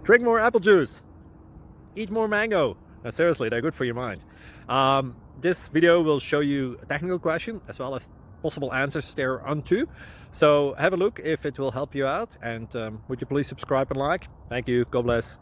Drink more apple juice. Eat more mango. No, seriously, they're good for your mind. This video will show you a technical question as well as possible answers thereunto. So have a look if it will help you out, and would you please subscribe and like? Thank you. God bless.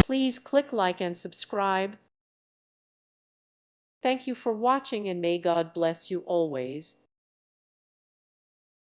Please click like and subscribe. Thank you for watching, and may God bless you always.